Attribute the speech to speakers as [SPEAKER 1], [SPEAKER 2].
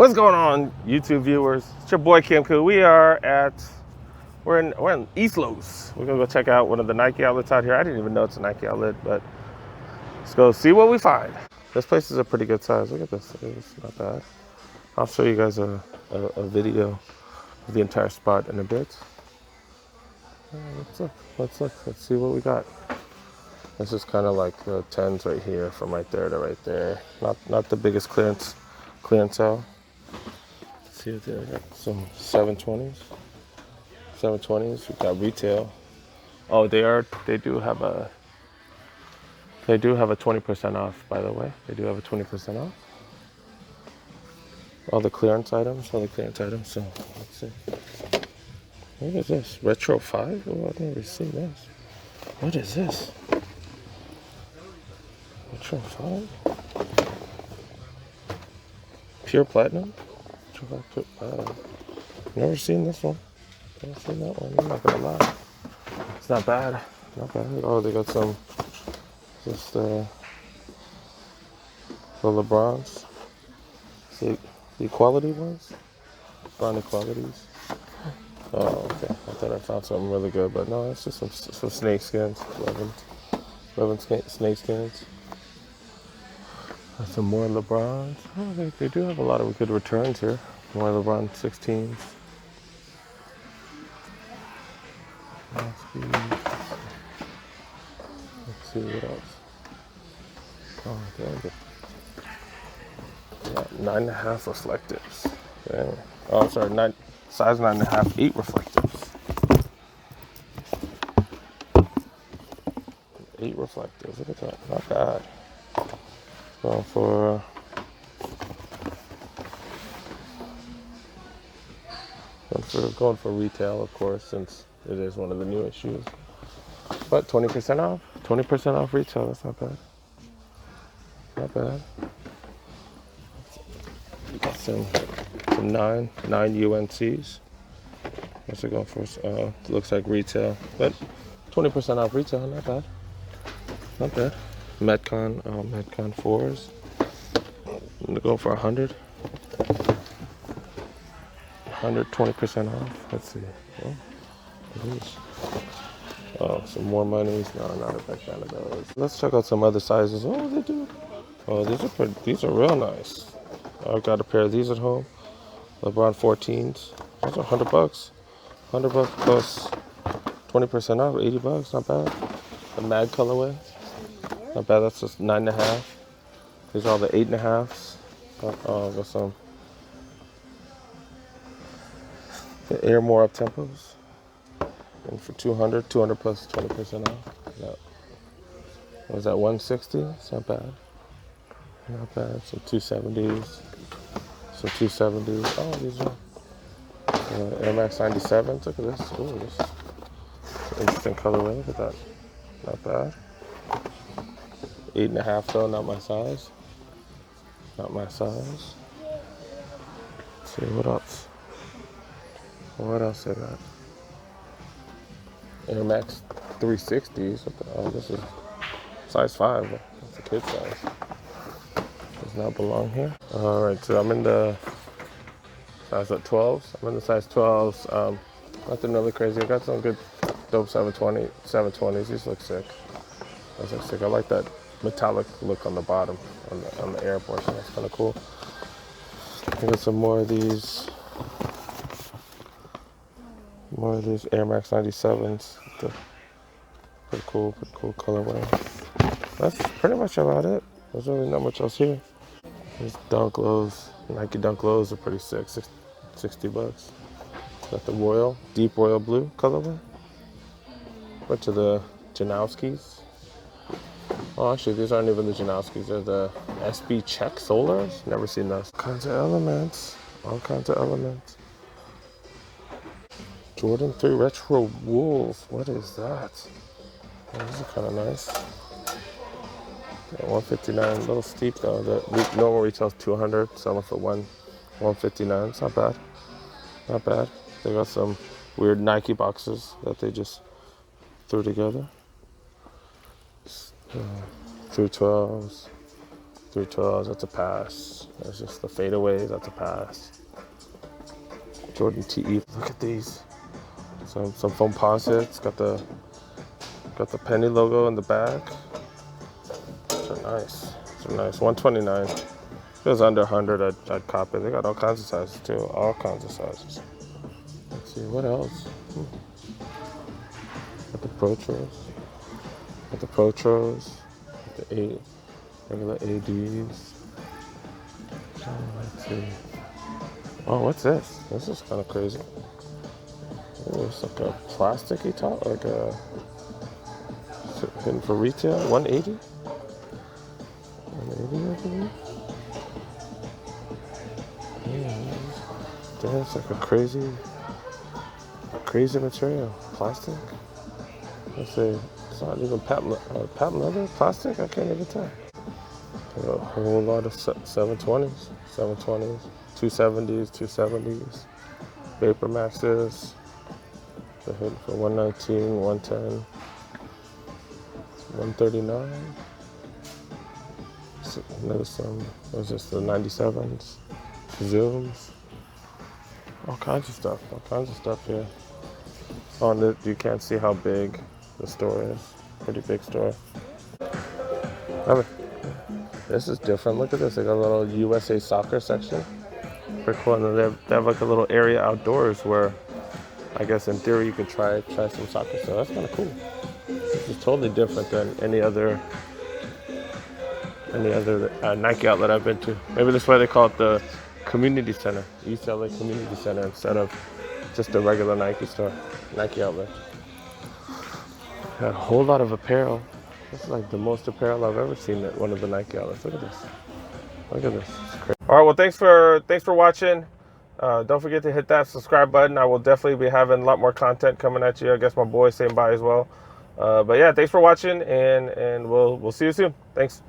[SPEAKER 1] What's going on, YouTube viewers? It's your boy Kim Koo. We're in East Los. We're gonna go check out one of the Nike outlets out here. I didn't even know it's a Nike outlet, but let's go see what we find. This place is a pretty good size. Look at this. It's not bad. I'll show you guys a video of the entire spot in a bit. Let's look. Let's see what we got. This is kind of like the 10s right here, from right there to right there. Not the biggest clearance out. See it there. Got some 720s. 720s. We got retail. Oh, they do have a 20% off, by the way. They do have a 20% off. All the clearance items. So let's see. What is this? Retro 5? Oh, I've never seen this. What is this? Retro 5? Pure Platinum? Never seen this one. Never seen that one. I'm not gonna lie. It's not bad. Not bad. Oh, they got some. Just the LeBrons. See the equality ones. LeBron equalities. Oh, okay. I thought I found something really good, but no, it's just some snake skins. 11 snake skins. Some more LeBrons. Oh, they do have a lot of good returns here. More LeBron 16s. Let's see what else. Oh, there. Yeah, 9.5 reflectives. Dang. Oh, sorry, size 9.5, 8 reflectives. 8 reflectives. Look at that. Not bad. Going for retail, of course, since it is one of the newest shoes. But 20% off. 20% off retail. That's not bad. Not bad. We got some 9 UNCs. What's it going for? Looks like retail, but 20% off retail. Not bad. Not bad. Metcon 4s. I'm gonna go for 100. 120% off. Let's see. Oh, some more monies. No, not a big fan of those. Let's check out some other sizes. Oh, they do. Oh, these are real nice. I've got a pair of these at home. LeBron 14s. Those are $100. $100 plus 20% off. $80. Not bad. The Mag colorway. Not bad. That's just 9.5. These are all the 8.5s. Oh, got some. The Air More Up Tempos. And for 200 plus 20% off. What was that, 160? It's not bad. Not bad. Some 270s. Some 270s. Oh, these are Air Max 97s. Look at this. Ooh, this is an interesting colorway. Look at that. Not bad. 8.5 though, not my size. Not my size. Let's see, what else? What else I got? Air Max 360s. Oh, this is size 5. That's a kid size. Does not belong here. Alright, so I'm in the size 12s. I'm in the size 12s. Nothing really crazy. I got some good dope 720s. These look sick. Those look sick. I like that metallic look on the bottom, on the air portion. That's kind of cool. I got some more of these Air Max 97s. Pretty cool colorway. That's pretty much about it. There's really not much else here. These Dunk Lows, Nike Dunk Lows are pretty sick. $60. Got the deep royal blue colorway. Bunch of the Janowskis. Oh, actually, these aren't even the Janowskis. They're the SB Check Solars. Never seen those. All kinds of elements. Jordan 3 Retro Wolf. What is that? Oh, these are kind of nice. Yeah, $159. A little steep though. The normal retail's $200. Selling for $159. It's not bad. Not bad. They got some weird Nike boxes that they just threw together. Through 12s. 312s, that's a pass. That's just the fadeaways, that's a pass. Jordan TE, look at these. Some foam posits, got the penny logo in the back. These are nice. These are nice. 129. If it was under 100, I'd cop it. They got all kinds of sizes too. All kinds of sizes. Let's see, what else? Got the Protros. Got the Protros. Got the regular ADs. Let's see. Oh, what's this? This is kind of crazy. Oh, it's like a plasticky top, like a hidden for retail. 180. 180, I believe. Yeah, that's like a crazy material. Plastic. Let's say it's not even patent leather. Plastic. I can't even tell. A whole lot of 720s, 270s, 270s, Vapor Maxes. The hood for 119, 110, 139. Another some. What's this? The 97s, Zooms. All kinds of stuff. All kinds of stuff here. On the, you can't see how big the store is. Pretty big store. This is different. Look at this. They got a little USA soccer section. Pretty cool. And then they have like a little area outdoors where I guess in theory you could try some soccer. So that's kind of cool. This is totally different than any other Nike outlet I've been to. Maybe that's why they call it the Community Center, East LA Community Center, instead of just a regular Nike store, Nike outlet. Got a whole lot of apparel. This is like the most apparel I've ever seen at one of the Nike outlets. Look at this. Look at this. It's crazy. All right. Well, thanks for watching. Don't forget to hit that subscribe button. I will definitely be having a lot more content coming at you. I guess my boy's saying bye as well. But yeah, thanks for watching, and we'll see you soon. Thanks.